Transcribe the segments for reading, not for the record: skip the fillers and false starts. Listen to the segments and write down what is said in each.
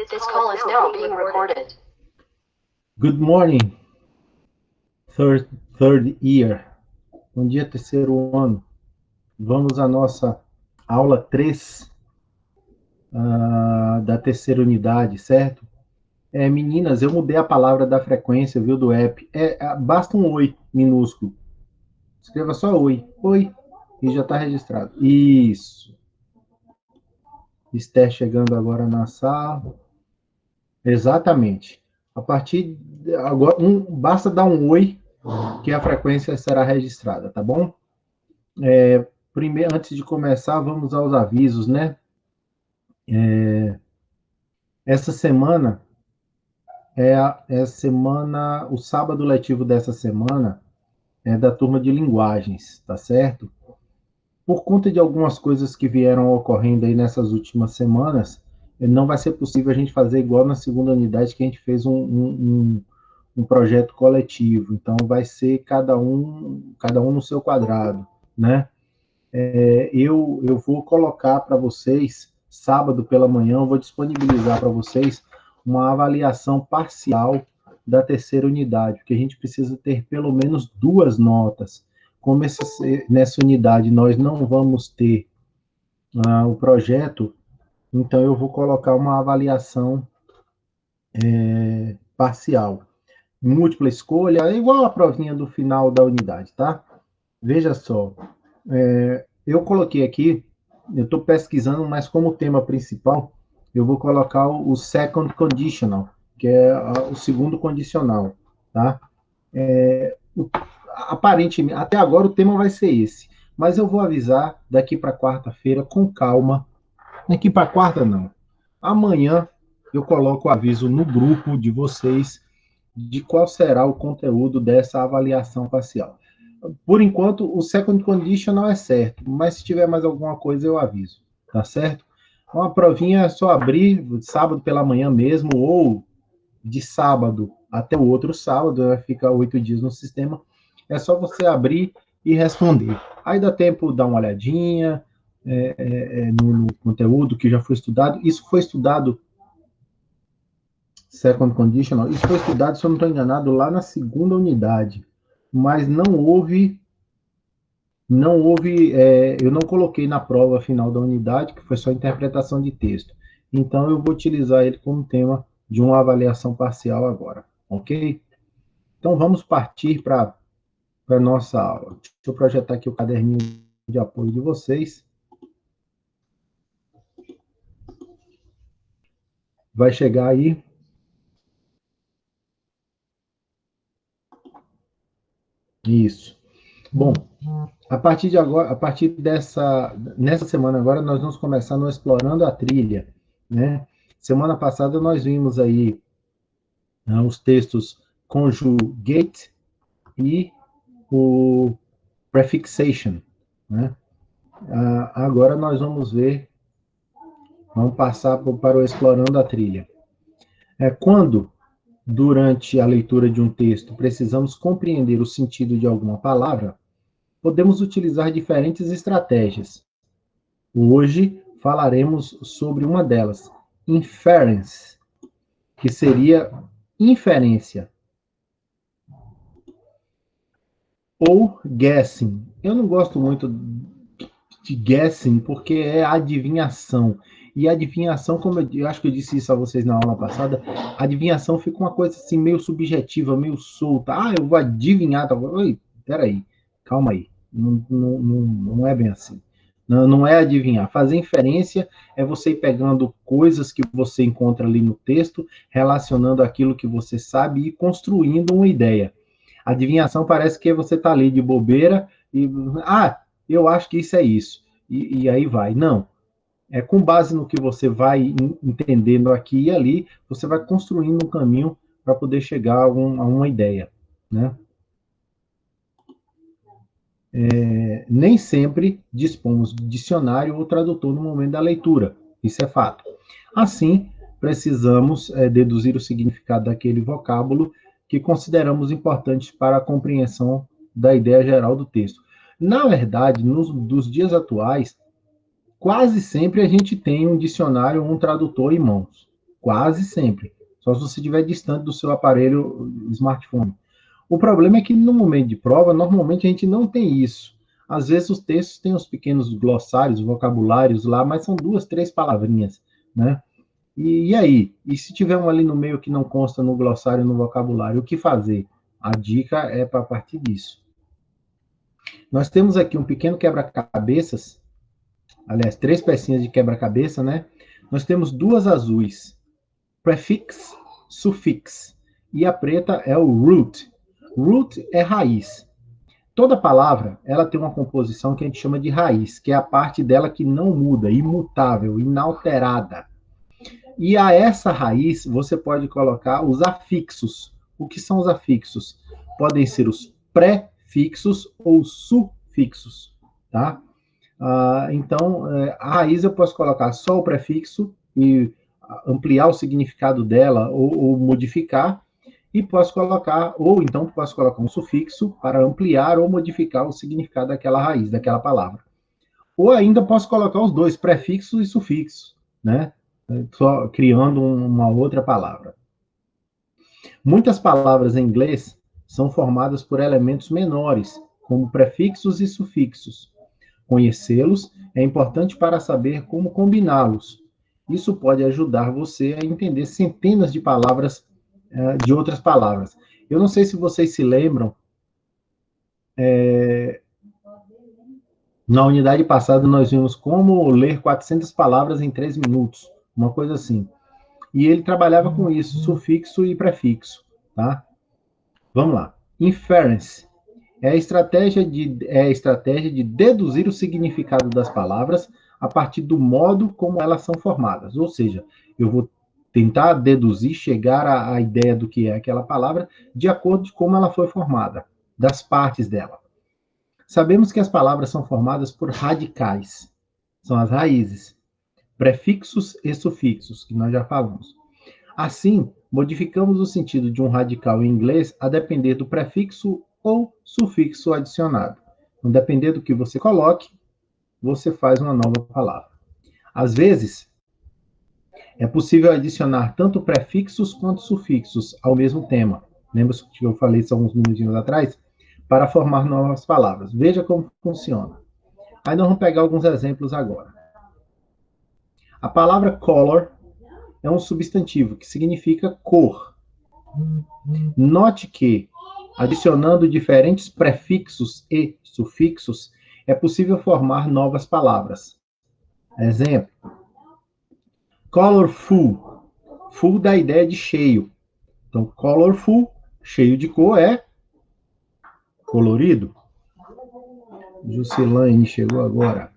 This call is now being recorded. Good morning, third year. Bom dia, terceiro ano. Vamos à nossa aula 3 da terceira unidade, certo? Meninas, eu mudei a palavra da frequência, viu, do app. Basta um oi minúsculo. Escreva só oi. Oi. E já está registrado. Isso. Esther chegando agora na sala. Exatamente. A partir de agora, basta dar um oi que a frequência será registrada, tá bom? Primeiro, antes de começar, vamos aos avisos, né? Essa semana o sábado letivo dessa semana é da turma de linguagens, tá certo? Por conta de algumas coisas que vieram ocorrendo aí nessas últimas semanas, não vai ser possível a gente fazer igual na segunda unidade, que a gente fez um projeto coletivo. Então, vai ser cada um no seu quadrado, né? Eu vou colocar para vocês, sábado pela manhã, eu vou disponibilizar para vocês uma avaliação parcial da terceira unidade, porque a gente precisa ter pelo menos 2 notas. Como nessa unidade nós não vamos ter o projeto, então eu vou colocar uma avaliação parcial. Múltipla escolha, é igual a provinha do final da unidade, tá? Veja só, eu coloquei aqui, eu estou pesquisando, mas como tema principal, eu vou colocar o second conditional, que é o segundo condicional, tá? Aparentemente, até agora o tema vai ser esse, mas eu vou avisar daqui para quarta-feira com calma. Daqui para quarta, não. Amanhã eu coloco o aviso no grupo de vocês de qual será o conteúdo dessa avaliação parcial. Por enquanto, o second conditional é certo, mas se tiver mais alguma coisa, eu aviso, tá certo? Uma provinha é só abrir sábado pela manhã mesmo, ou de sábado até o outro sábado, fica 8 dias no sistema, é só você abrir e responder. Aí dá tempo de dar uma olhadinha no conteúdo que já foi estudado. Isso foi estudado, second conditional, isso foi estudado, se eu não estou enganado, lá na segunda unidade, mas não houve, eu não coloquei na prova final da unidade, que foi só interpretação de texto. Então, eu vou utilizar ele como tema de uma avaliação parcial agora, ok? Então, vamos partir para a nossa aula. Deixa eu projetar aqui o caderninho de apoio de vocês. Vai chegar aí. Isso. Bom, nessa semana agora, nós vamos começar no Explorando a Trilha, né? Semana passada nós vimos aí os textos conjugate e o prefixation, né? Agora nós vamos passar para o Explorando a Trilha. Quando, durante a leitura de um texto, precisamos compreender o sentido de alguma palavra, podemos utilizar diferentes estratégias. Hoje falaremos sobre uma delas, inference, que seria inferência. Ou guessing. Eu não gosto muito de guessing porque é adivinhação. E adivinhação, como eu acho que eu disse isso a vocês na aula passada, adivinhação fica uma coisa assim meio subjetiva, meio solta. Eu vou adivinhar. Oi, peraí, calma aí. Não é bem assim. Não é adivinhar. Fazer inferência é você ir pegando coisas que você encontra ali no texto, relacionando aquilo que você sabe e construindo uma ideia. Adivinhação parece que você está ali de bobeira e... eu acho que isso é isso. E aí vai. Não. Com base no que você vai entendendo aqui e ali, você vai construindo um caminho para poder chegar a uma ideia, né? Nem sempre dispomos de dicionário ou tradutor no momento da leitura. Isso é fato. Assim, precisamos deduzir o significado daquele vocábulo que consideramos importante para a compreensão da ideia geral do texto. Na verdade, dos dias atuais, quase sempre a gente tem um dicionário ou um tradutor em mãos, quase sempre. Só se você estiver distante do seu aparelho smartphone. O problema é que no momento de prova, normalmente a gente não tem isso. Às vezes os textos têm os pequenos glossários, vocabulários lá, mas são 2, 3 palavrinhas, né? E aí? E se tiver um ali no meio que não consta no glossário, no vocabulário, o que fazer? A dica é para partir disso. Nós temos aqui um pequeno quebra-cabeças, aliás, 3 pecinhas de quebra-cabeça, né? Nós temos 2 azuis, prefix, sufix, e a preta é o root. Root é raiz. Toda palavra, ela tem uma composição que a gente chama de raiz, que é a parte dela que não muda, imutável, inalterada. E a essa raiz, você pode colocar os afixos. O que são os afixos? Podem ser os prefixos ou sufixos, tá? Então, a raiz eu posso colocar só o prefixo e ampliar o significado dela ou modificar, e posso colocar, ou então posso colocar um sufixo para ampliar ou modificar o significado daquela raiz, daquela palavra. Ou ainda posso colocar os dois, prefixos e sufixos, né? Só criando uma outra palavra. Muitas palavras em inglês são formadas por elementos menores, como prefixos e sufixos. Conhecê-los é importante para saber como combiná-los. Isso pode ajudar você a entender centenas de palavras, de outras palavras. Eu não sei se vocês se lembram, na unidade passada nós vimos como ler 400 palavras em 3 minutos, uma coisa assim. E ele trabalhava com isso, sufixo e prefixo, tá? Vamos lá. Inference é a estratégia de deduzir o significado das palavras a partir do modo como elas são formadas. Ou seja, eu vou tentar deduzir, chegar à ideia do que é aquela palavra de acordo com como ela foi formada, das partes dela. Sabemos que as palavras são formadas por radicais, são as raízes, prefixos e sufixos, que nós já falamos. Assim, modificamos o sentido de um radical em inglês a depender do prefixo ou sufixo adicionado. Então, depender do que você coloque, você faz uma nova palavra. Às vezes, é possível adicionar tanto prefixos quanto sufixos ao mesmo tema. Lembra que eu falei isso alguns minutinhos atrás? Para formar novas palavras. Veja como funciona. Aí nós vamos pegar alguns exemplos agora. A palavra color é um substantivo que significa cor. Note que, adicionando diferentes prefixos e sufixos, é possível formar novas palavras. Exemplo: colorful. Full dá a ideia de cheio. Então, colorful, cheio de cor, é colorido. Jusilane chegou agora.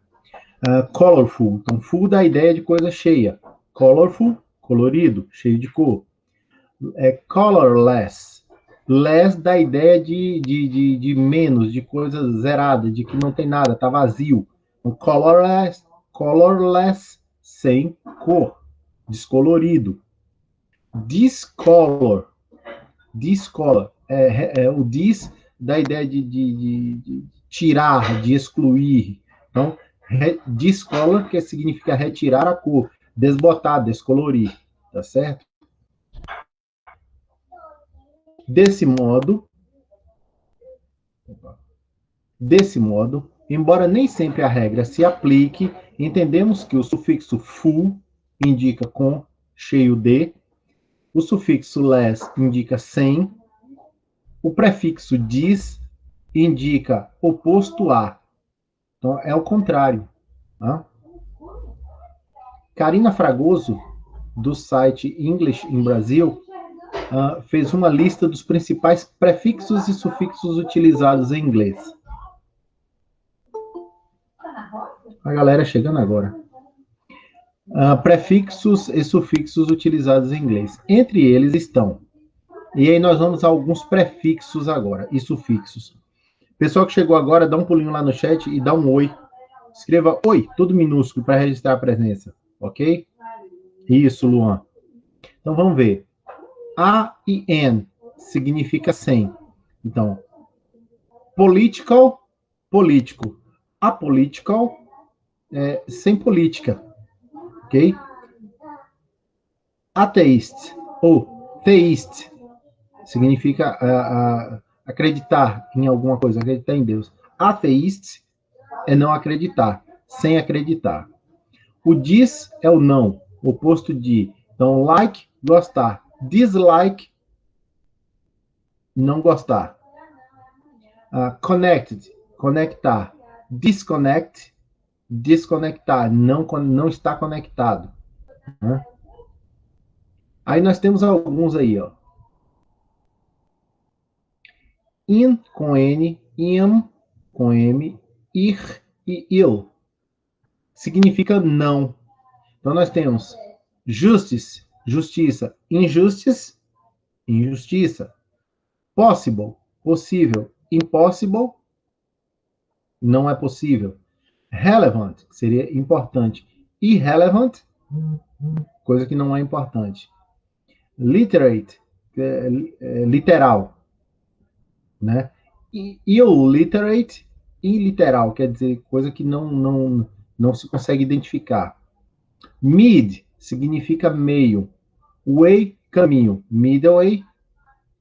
Colorful. Então, full dá a ideia de coisa cheia. Colorful, colorido, cheio de cor. Colorless. Less dá a ideia de menos, de coisa zerada, de que não tem nada, tá vazio. Então, colorless, sem cor, descolorido. Discolor. Discolor. O dis dá a ideia de tirar, de excluir. Então, discolor, que significa retirar a cor, desbotar, descolorir, tá certo? Desse modo, embora nem sempre a regra se aplique, entendemos que o sufixo full indica com, cheio de, o sufixo less indica sem, o prefixo dis indica oposto a. Então, é o contrário. Tá? Karina Fragoso, do site English in Brasil, fez uma lista dos principais prefixos e sufixos utilizados em inglês. A galera chegando agora. Prefixos e sufixos utilizados em inglês. Entre eles estão. E aí nós vamos a alguns prefixos agora e sufixos. Pessoal que chegou agora, dá um pulinho lá no chat e dá um oi. Escreva oi, tudo minúsculo, para registrar a presença. Ok? Isso, Luan. Então vamos ver. A e N significa sem. Então, political, político. Apolitical, sem política. Ok? Atheist ou theist significa acreditar em alguma coisa, acreditar em Deus. Atheist é não acreditar, sem acreditar. O dis é o não, oposto de. Então, like, gostar. Dislike, não gostar. Connected, conectar. Disconnect, desconectar, não está conectado. Né? Aí nós temos alguns aí, ó. In com N, im com M, ir e il. Significa não. Então nós temos justice, justiça, injustice, injustiça. Possible, possível. Impossible, não é possível. Relevant, que seria importante. Irrelevant, coisa que não é importante. Literate, literal, né? Illiterate, iliteral, quer dizer, coisa que não se consegue identificar. Mid significa meio. Way, caminho. Middle way,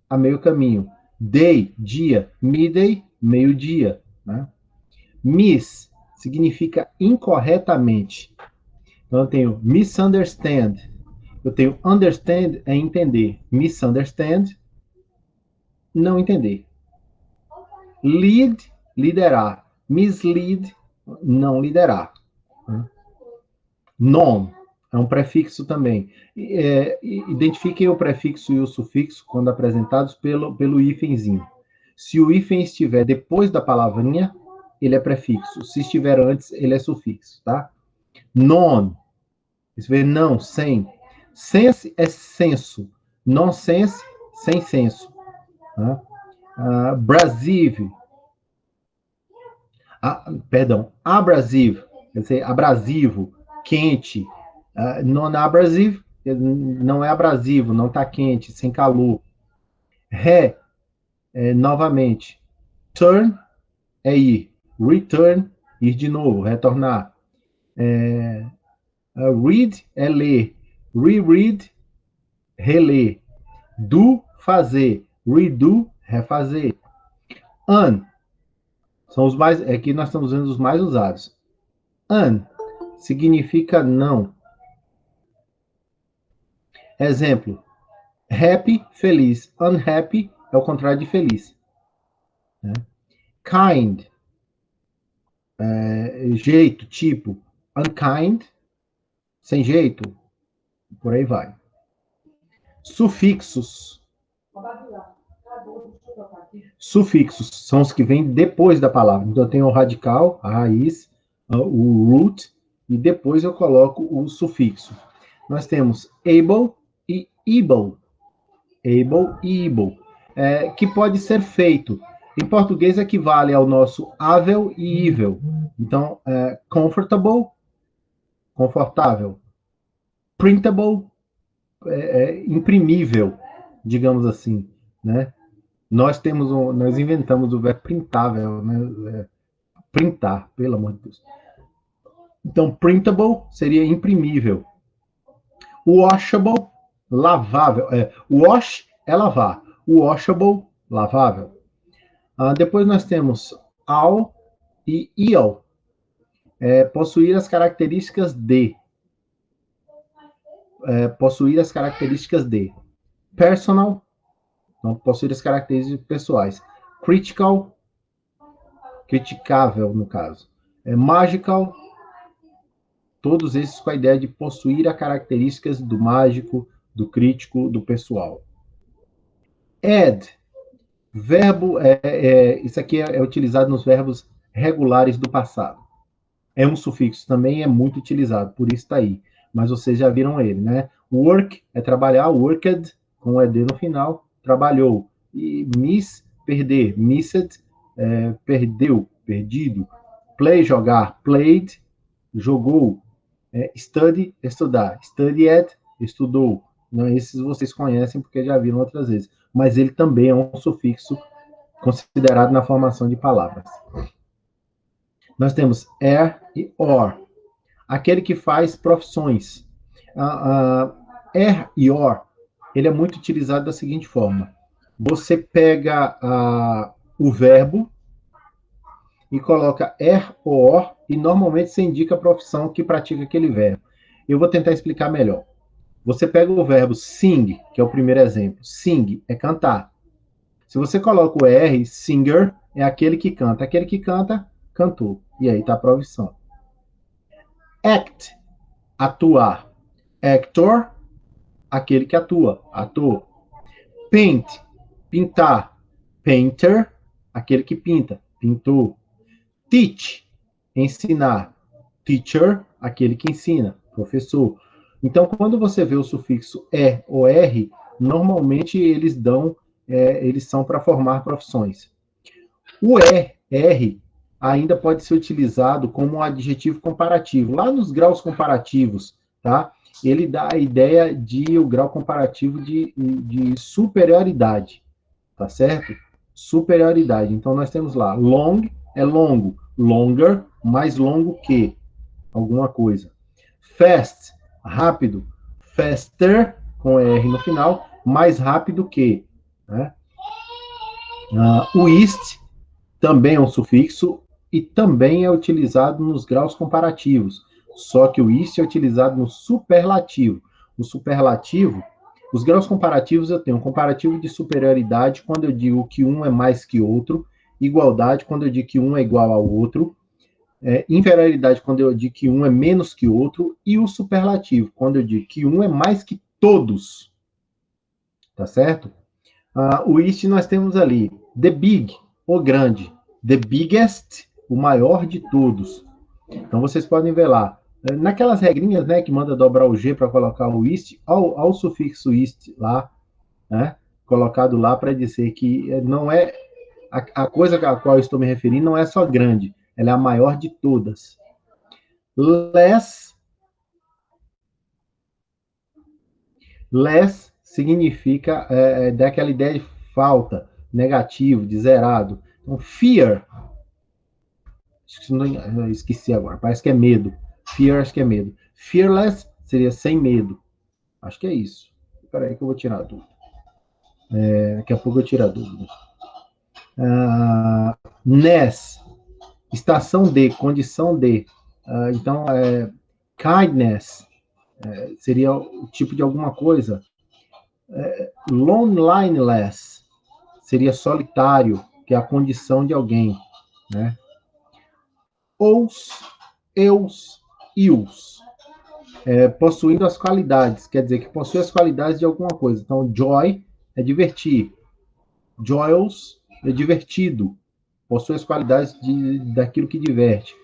a meio caminho. Day, dia. Midday, meio-dia. Né? Miss significa incorretamente. Então, eu tenho misunderstand. Eu tenho understand, é entender. Misunderstand, não entender. Lead, liderar. Mislead, não liderar. Non, é um prefixo também. Identifiquem o prefixo e o sufixo quando apresentados pelo hífenzinho. Se o hífen estiver depois da palavrinha, ele é prefixo. Se estiver antes, ele é sufixo, tá? Non, isso vê não, sem. Sense é senso. Nonsense, sem senso. Tá? Abrasive. Abrasive, quer dizer, abrasivo, quente. Non-abrasive, não é abrasivo, não está quente, sem calor. Novamente. Turn é ir. Return, ir de novo, retornar. Read é ler. Reread, reler. Do, fazer. Redo, refazer. São os mais. Aqui nós estamos vendo os mais usados. Significa não. Exemplo. Happy, feliz. Unhappy é o contrário de feliz. Né? Kind, jeito, tipo. Unkind, sem jeito. Por aí vai. Sufixos. Sufixos são os que vêm depois da palavra. Então, eu tenho o radical, a raiz, o root, e depois eu coloco o sufixo. Nós temos able e able. Able e able. Que pode ser feito. Em português equivale ao nosso able e evil. Então, comfortable, confortável. Printable, imprimível, digamos assim, né? Nós inventamos o verbo printável, né? Printar, pelo amor de Deus. Então, printable seria imprimível. Washable, lavável. Wash é lavar. Washable, lavável. Depois nós temos all e ill. Possuir as características de. Possuir as características de. Personal, então, possuir as características pessoais. Critical, criticável, no caso. Magical, todos esses com a ideia de possuir as características do mágico, do crítico, do pessoal. Add, verbo, isso aqui é utilizado nos verbos regulares do passado. É um sufixo, também é muito utilizado, por isso está aí. Mas vocês já viram ele, né? Work é trabalhar, worked, com o ED no final, trabalhou. E miss, perder, missed, perdeu, perdido. Play, jogar, played, jogou. Study, estudar. Studied, estudou. Não, esses vocês conhecem porque já viram outras vezes. Mas ele também é um sufixo considerado na formação de palavras. Nós temos e or. Aquele que faz profissões. e or, ele é muito utilizado da seguinte forma. Você pega o verbo e coloca ou or, e normalmente você indica a profissão que pratica aquele verbo. Eu vou tentar explicar melhor. Você pega o verbo sing, que é o primeiro exemplo. Sing é cantar. Se você coloca o R, singer é aquele que canta. Aquele que canta, cantou. E aí está a profissão. Act, atuar. Actor, aquele que atua, ator. Paint, pintar. Painter, aquele que pinta, pintor. Teach, ensinar. Teacher, aquele que ensina, professor. Então, quando você vê o sufixo e ou r, normalmente eles são para formar profissões. O r ainda pode ser utilizado como um adjetivo comparativo. Lá nos graus comparativos, tá? Ele dá a ideia de o grau comparativo de superioridade, tá certo? Superioridade. Então, nós temos lá, long é longo, longer, mais longo que alguma coisa. Fast, rápido, faster, com R no final, mais rápido que. Né? O ist também é um sufixo e também é utilizado nos graus comparativos. Só que o ist é utilizado no superlativo. O superlativo, os graus comparativos eu tenho um comparativo de superioridade quando eu digo que um é mais que outro, igualdade quando eu digo que um é igual ao outro, inferioridade quando eu digo que um é menos que outro, e o superlativo quando eu digo que um é mais que todos. Tá certo? O ist nós temos ali the big, o grande, the biggest, o maior de todos. Então vocês podem ver lá, naquelas regrinhas, né, que manda dobrar o G para colocar o ist, ao sufixo ist lá, né, colocado lá para dizer que não é a coisa a qual eu estou me referindo não é só grande, ela é a maior de todas. Less significa dar aquela ideia de falta, negativo, de zerado. Então, fear, esqueci agora, parece que é medo. Fear, acho que é medo. Fearless seria sem medo. Acho que é isso. Espera aí que eu vou tirar a dúvida. Daqui a pouco eu tiro a dúvida. Ness, estação de, condição de. Então, kindness seria o tipo de alguma coisa. Loneliness seria solitário, que é a condição de alguém, né? Os, eus, ius, possuindo as qualidades, quer dizer que possui as qualidades de alguma coisa. Então, joy é divertir, joyous é divertido, possui as qualidades daquilo que diverte.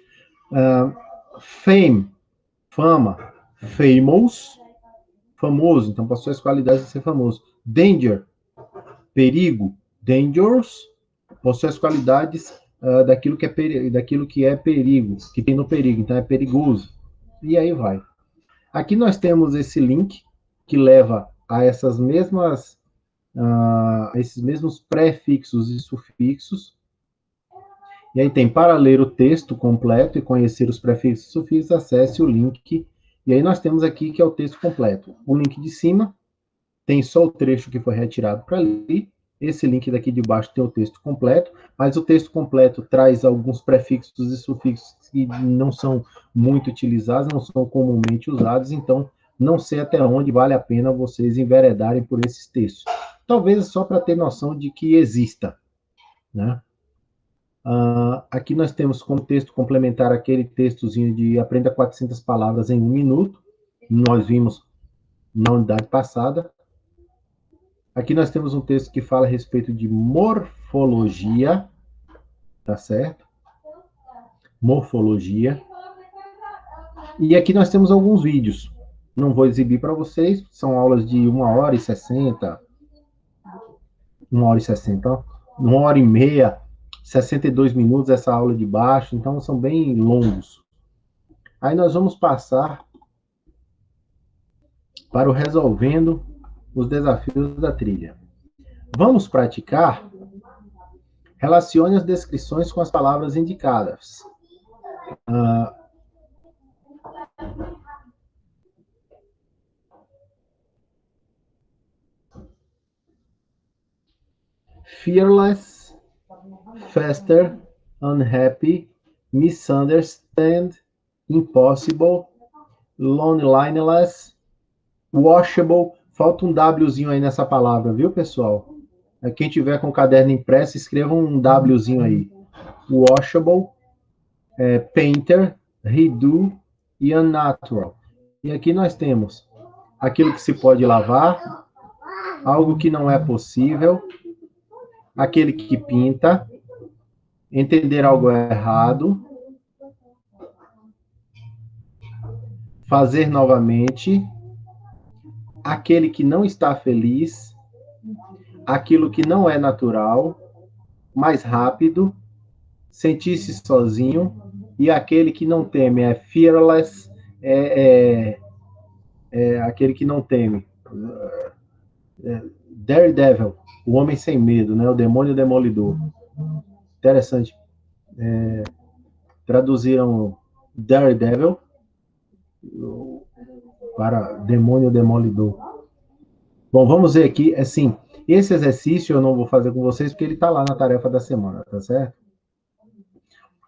Fame, fama, famous, famoso, então possui as qualidades de ser famoso. Danger, perigo, dangerous, possui as qualidades daquilo que é perigo, que tem no perigo, então é perigoso. E aí vai. Aqui nós temos esse link que leva a esses mesmos prefixos e sufixos. E aí tem para ler o texto completo e conhecer os prefixos e sufixos, acesse o link. E aí nós temos aqui que é o texto completo. O link de cima tem só o trecho que foi retirado para ler. Esse link daqui de baixo tem o texto completo, mas o texto completo traz alguns prefixos e sufixos que não são muito utilizados, não são comumente usados, então não sei até onde vale a pena vocês enveredarem por esses textos. Talvez só para ter noção de que exista, né? Aqui nós temos como texto complementar aquele textozinho de aprenda 400 palavras em 1 minuto. Nós vimos na unidade passada. Aqui nós temos um texto que fala a respeito de morfologia, tá certo? Morfologia. E aqui nós temos alguns vídeos. Não vou exibir para vocês, são aulas de 1h60, 1h60, 1h30, 62 minutos essa aula de baixo, então são bem longos. Aí nós vamos passar para o resolvendo os desafios da trilha. Vamos praticar? Relacione as descrições com as palavras indicadas. fearless, faster, unhappy, misunderstand, impossible, loneliness, washable. Falta um Wzinho aí nessa palavra, viu, pessoal? Quem tiver com o caderno impresso, escreva um Wzinho aí. Washable, painter, redo e unnatural. E aqui nós temos aquilo que se pode lavar, algo que não é possível, aquele que pinta, entender algo errado, fazer novamente, aquele que não está feliz, aquilo que não é natural, mais rápido, sentir-se sozinho, e aquele que não teme é fearless, aquele que não teme. Daredevil, o homem sem medo, né? O demônio demolidor. Interessante. Traduziram Daredevil para demônio demolidor. Bom, vamos ver aqui, assim, esse exercício eu não vou fazer com vocês porque ele está lá na tarefa da semana, tá certo?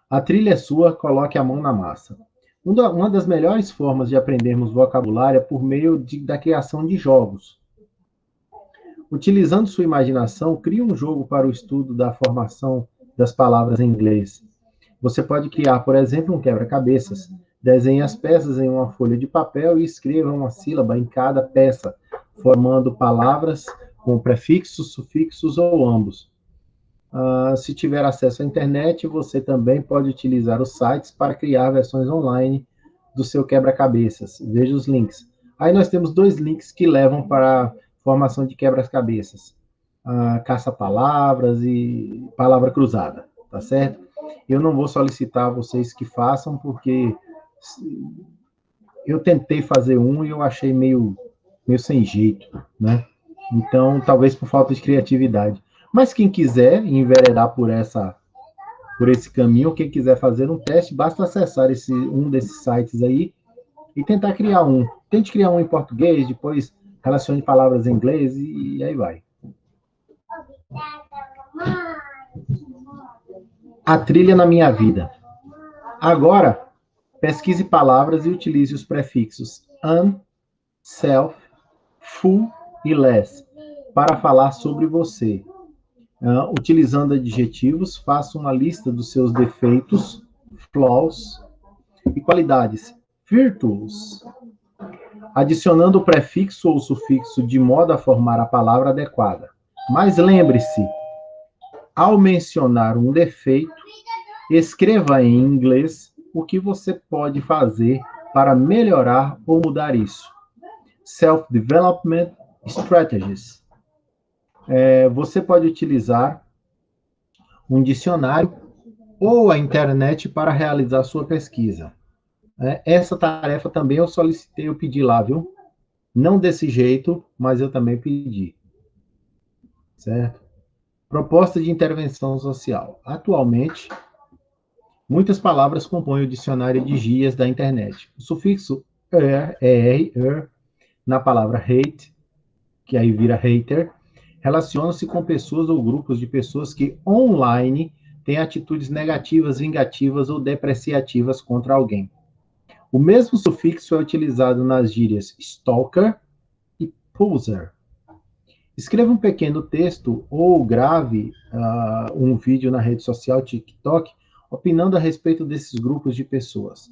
A trilha é sua, coloque a mão na massa. Uma das melhores formas de aprendermos vocabulário é por meio da criação de jogos. Utilizando sua imaginação, crie um jogo para o estudo da formação das palavras em inglês. Você pode criar, por exemplo, um quebra-cabeças. Desenhe as peças em uma folha de papel e escreva uma sílaba em cada peça, formando palavras com prefixos, sufixos ou ambos. Se tiver acesso à internet, você também pode utilizar os sites para criar versões online do seu quebra-cabeças. Veja os links. Aí nós temos 2 links que levam para a formação de quebra-cabeças. Caça-palavras e palavra cruzada, tá certo? Eu não vou solicitar a vocês que façam, porque eu tentei fazer um e eu achei meio sem jeito, né? Então, talvez por falta de criatividade. Mas quem quiser enveredar por esse caminho, quem quiser fazer um teste, basta acessar um desses sites aí e tentar criar um. Tente criar um em português, depois relacione palavras em inglês e aí vai. A trilha na minha vida. Agora, pesquise palavras e utilize os prefixos an, self, full e less para falar sobre você. Utilizando adjetivos, faça uma lista dos seus defeitos, flaws e qualidades, virtues, adicionando o prefixo ou sufixo de modo a formar a palavra adequada. Mas lembre-se, ao mencionar um defeito, escreva em inglês o que você pode fazer para melhorar ou mudar isso. Self-development strategies. Você pode utilizar um dicionário ou a internet para realizar sua pesquisa. Essa tarefa também eu solicitei, eu pedi lá, viu? Não desse jeito, mas eu também pedi. Certo? Proposta de intervenção social. Atualmente, muitas palavras compõem o dicionário de gírias da internet. O sufixo na palavra hate, que aí vira hater, relaciona-se com pessoas ou grupos de pessoas que online têm atitudes negativas, vingativas ou depreciativas contra alguém. O mesmo sufixo é utilizado nas gírias stalker e poser. Escreva um pequeno texto ou grave um vídeo na rede social TikTok opinando a respeito desses grupos de pessoas.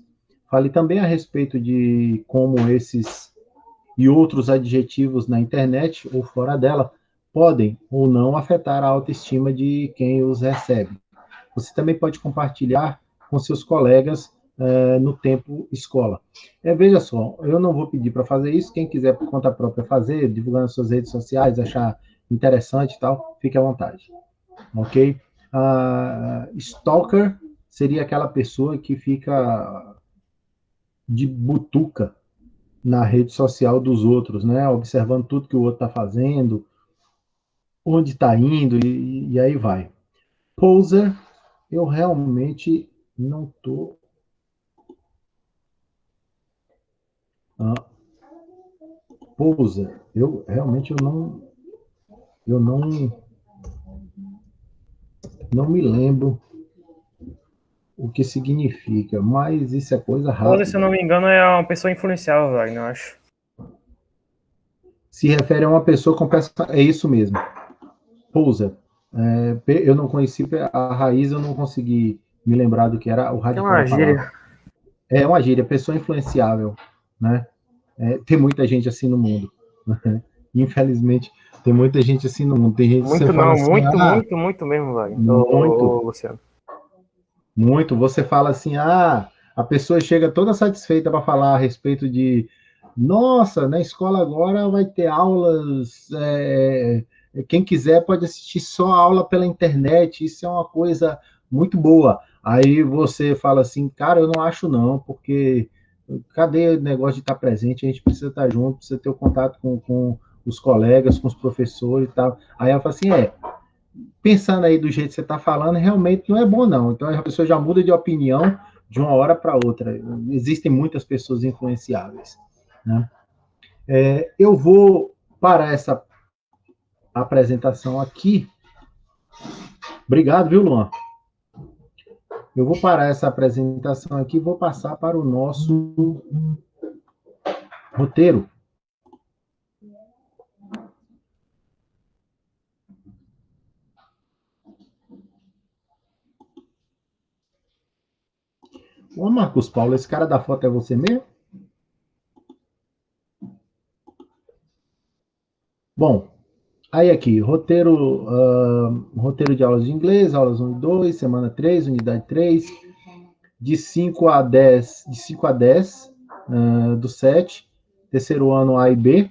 Fale também a respeito de como esses e outros adjetivos na internet ou fora dela podem ou não afetar a autoestima de quem os recebe. Você também pode compartilhar com seus colegas no tempo escola. Veja só, eu não vou pedir para fazer isso. Quem quiser por conta própria fazer, divulgando nas suas redes sociais, achar interessante e tal, fique à vontade. Ok? Stalker seria aquela pessoa que fica de butuca na rede social dos outros, né? Observando tudo que o outro está fazendo, onde está indo e aí vai. Poser, eu realmente não estou. Poser, eu realmente eu não Não me lembro o que significa, mas isso é coisa Pose, se eu rápida. não me engano, é uma pessoa influenciável, Wagner, eu acho. Se refere a uma pessoa com é isso mesmo. Poser. Eu não conheci a raiz, eu não consegui me lembrar do que era o Que é radical uma da palavra. gíria. É uma gíria, pessoa influenciável, né? Tem muita gente assim no mundo. Né? Infelizmente, tem muita gente assim no mundo. Tem gente que você Muito fala não, assim, muito, muito, muito mesmo, Wagner. muito, Luciano. muito. Você fala assim, a pessoa chega toda satisfeita para falar a respeito de, nossa, na escola agora vai ter aulas, quem quiser pode assistir só a aula pela internet, isso é uma coisa muito boa. Aí você fala assim, cara, eu não acho não, porque cadê o negócio de estar presente? A gente precisa estar junto, precisa ter o contato com os colegas, com os professores e tal. Aí ela fala assim, pensando aí do jeito que você está falando, realmente não é bom, não. Então a pessoa já muda de opinião de uma hora para outra. Existem muitas pessoas influenciáveis. Né? Eu vou parar essa apresentação aqui. Obrigado, viu, Luan? Eu vou parar essa apresentação aqui e vou passar para o nosso roteiro. Ô, Marcos Paulo, esse cara da foto é você mesmo? Bom, aí aqui, roteiro de aulas de inglês, aulas 1 e 2, semana 3, unidade 3, de 5 a 10, do 7, terceiro ano A e B,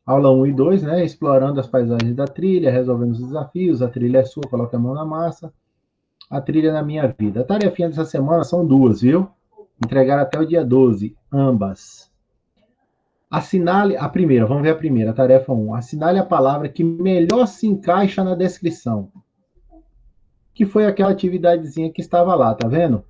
aula 1 e 2, né, explorando as paisagens da trilha, resolvendo os desafios, a trilha é sua, coloca a mão na massa, a trilha na minha vida. A tarefinha dessa semana são duas, viu? Entregar até o dia 12, ambas. Assinale a primeira, vamos ver a primeira, tarefa 1. Assinale a palavra que melhor se encaixa na descrição. Que foi aquela atividadezinha que estava lá, tá vendo?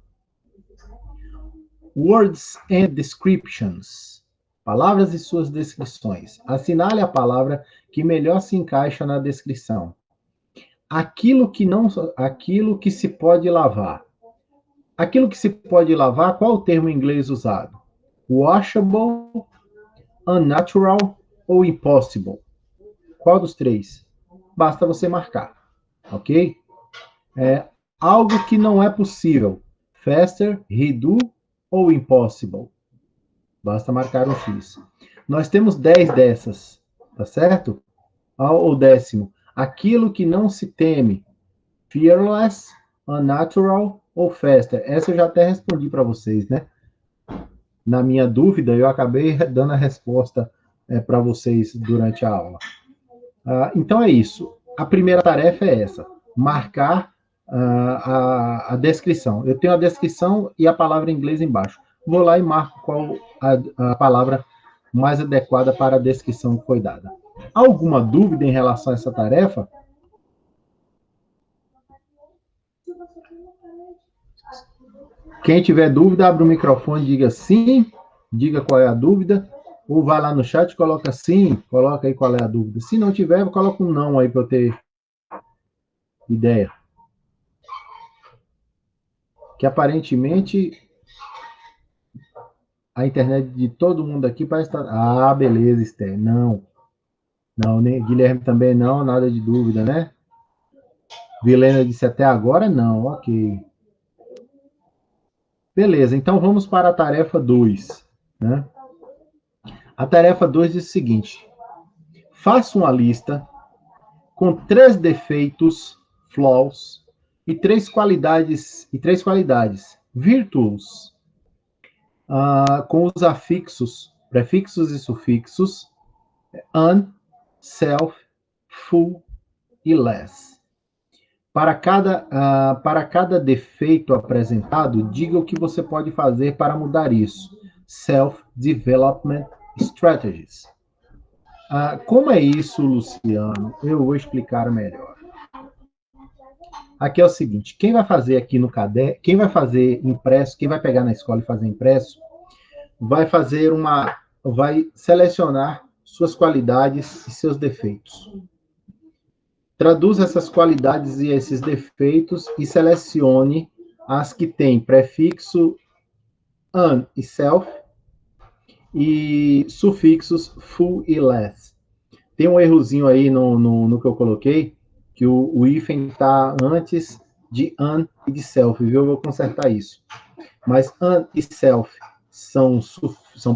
Words and descriptions. Palavras e suas descrições. Assinale a palavra que melhor se encaixa na descrição. Aquilo que se pode lavar. Aquilo que se pode lavar, qual o termo em inglês usado? Washable, unnatural ou impossible? Qual dos três? Basta você marcar, ok? Algo que não é possível. Faster, redo ou impossible? Basta marcar um X. Nós temos 10 dessas, tá certo? O décimo. Aquilo que não se teme. Fearless, unnatural ou faster? Essa eu já até respondi para vocês, né? Na minha dúvida, eu acabei dando a resposta para vocês durante a aula. Então é isso. A primeira tarefa é essa: marcar a descrição. Eu tenho a descrição e a palavra em inglês embaixo. Vou lá e marco qual a palavra mais adequada para a descrição que foi dada. Alguma dúvida em relação a essa tarefa? Quem tiver dúvida, abre o microfone, diga sim, diga qual é a dúvida, ou vai lá no chat e coloca sim, coloca aí qual é a dúvida. Se não tiver, coloca um não aí para eu ter ideia. Que aparentemente a internet de todo mundo aqui parece estar. Beleza, Esther. Não. Não, nem Guilherme também não, nada de dúvida, né? Vilena disse até agora não, ok. Beleza, então vamos para a tarefa 2. Né? A tarefa 2 diz o seguinte: faça uma lista com 3 defeitos, flaws, e 3 qualidades, virtues, com os afixos, prefixos e sufixos, an, self, full e less. Para cada defeito apresentado, diga o que você pode fazer para mudar isso. Self-development strategies. Como é isso, Luciano? Eu vou explicar melhor. Aqui é o seguinte: quem vai fazer aqui no caderno, quem vai fazer impresso, quem vai pegar na escola e fazer impresso, vai selecionar suas qualidades e seus defeitos. Traduza essas qualidades e esses defeitos e selecione as que têm prefixo an e self e sufixos full e less. Tem um errozinho aí no que eu coloquei, que o hífen está antes de an e de self, viu? Eu vou consertar isso. Mas an e self são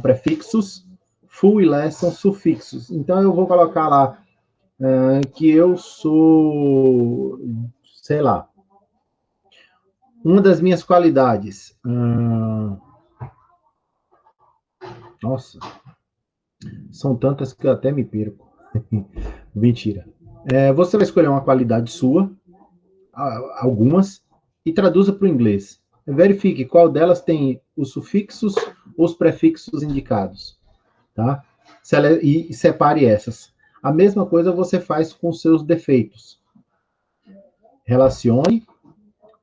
prefixos, full e less são sufixos. Então eu vou colocar lá que eu sou, sei lá, uma das minhas qualidades. Nossa, são tantas que eu até me perco. Mentira. Você vai escolher uma qualidade sua, algumas, e traduza para o inglês. Verifique qual delas tem os sufixos ou os prefixos indicados, tá? E separe essas. A mesma coisa você faz com seus defeitos. Relacione,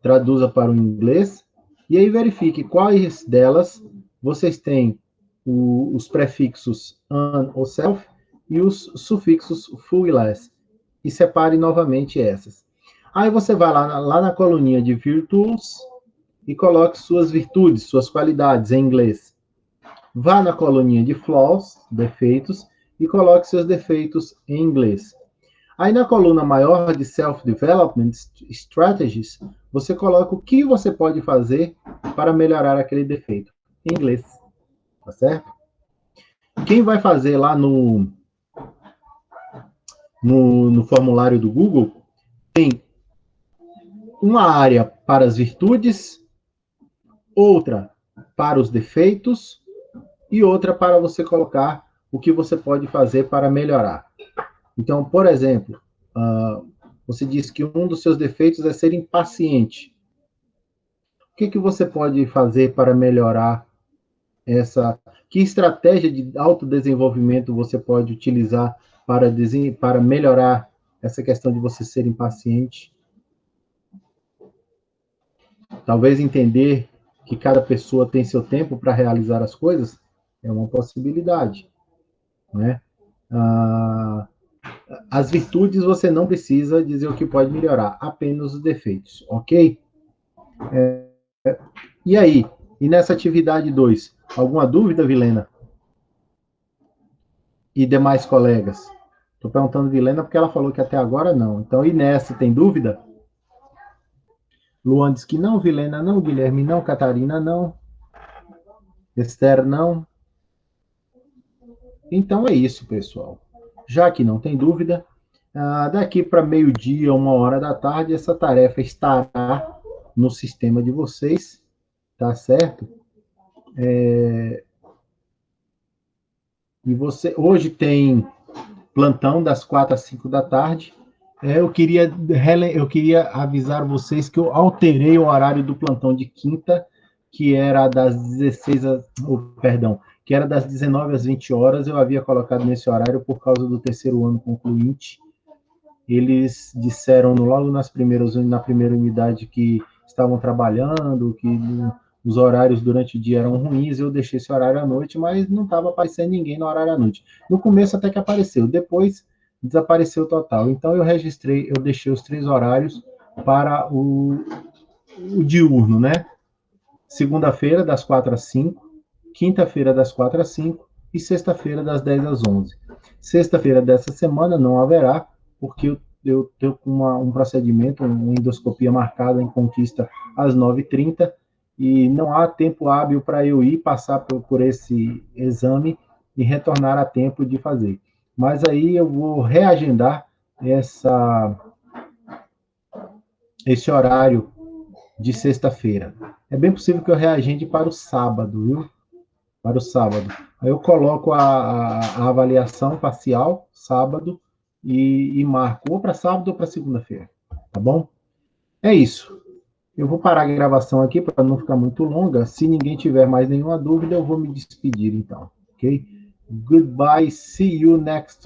traduza para o inglês, e aí verifique quais delas vocês têm os prefixos an ou self e os sufixos full e less. E separe novamente essas. Aí você vai lá na coluninha de Virtues e coloque suas virtudes, suas qualidades em inglês. Vá na coluninha de Flaws, defeitos, e coloque seus defeitos em inglês. Aí na coluna maior de Self-Development Strategies, você coloca o que você pode fazer para melhorar aquele defeito em inglês. Tá certo? Quem vai fazer lá no formulário do Google, tem uma área para as virtudes, outra para os defeitos e outra para você colocar o que você pode fazer para melhorar. Então, por exemplo, você disse que um dos seus defeitos é ser impaciente. O que você pode fazer para melhorar essa? Que estratégia de autodesenvolvimento você pode utilizar para melhorar essa questão de você ser impaciente? Talvez entender que cada pessoa tem seu tempo para realizar as coisas é uma possibilidade, né? As virtudes você não precisa dizer o que pode melhorar, apenas os defeitos, ok? E aí? E nessa atividade 2, alguma dúvida, Vilena? E demais colegas? Estou perguntando Vilena porque ela falou que até agora não. Então, e nessa, tem dúvida? Luan diz que não, Vilena não, Guilherme não, Catarina não, Esther não. Então é isso, pessoal. Já que não tem dúvida, daqui para meio-dia, 1h da tarde, essa tarefa estará no sistema de vocês, tá certo? E hoje tem plantão das 4 às 5 da tarde. Eu queria avisar vocês que eu alterei o horário do plantão de quinta, que era das 19 às 20 horas. Eu havia colocado nesse horário por causa do terceiro ano concluinte. Eles disseram logo na primeira unidade que estavam trabalhando, que os horários durante o dia eram ruins, eu deixei esse horário à noite, mas não estava aparecendo ninguém no horário à noite. No começo até que apareceu, depois desapareceu total. Então eu deixei os 3 horários para o diurno, né? Segunda-feira, das 4 às 5, quinta-feira, das 4 às 5 e sexta-feira, das 10 às 11. Sexta-feira dessa semana não haverá, porque eu tenho um procedimento, uma endoscopia marcada em Conquista às 9h30, e não há tempo hábil para eu ir passar por esse exame e retornar a tempo de fazer. Mas aí eu vou reagendar esse horário de sexta-feira. É bem possível que eu reagende para o sábado, viu? Para o sábado. Aí eu coloco a avaliação parcial, sábado, e marco ou para sábado ou para segunda-feira. Tá bom? É isso. Eu vou parar a gravação aqui para não ficar muito longa. Se ninguém tiver mais nenhuma dúvida, eu vou me despedir, então. Ok? Goodbye. See you next